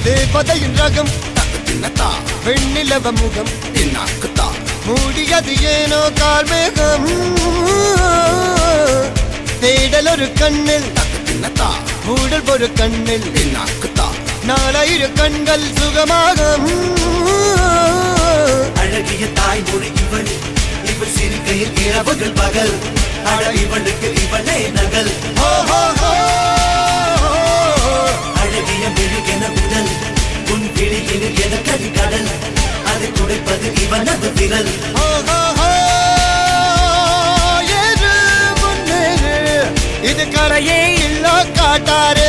தேவதையின் ரகம் வெண்ணிலவ முகம் மூடியது ஏனோ கார்மேகம் தேடல் ஒரு கண்ணில் மூடல் ஒரு கண்ணில் நாளையிரு கண்கள் சுகமாக அழகிய தாய்மொழி இவள் இவள் சிறுகையில் இரவுகள் பகல் அழ இவளுக்கு இவளே நகல் அழகிய மெழுகென உடல் உன் விழியில் என கரிகடல் அதை துடைப்பது இவனது விரல் இது கரையே இல்ல காட்டாரே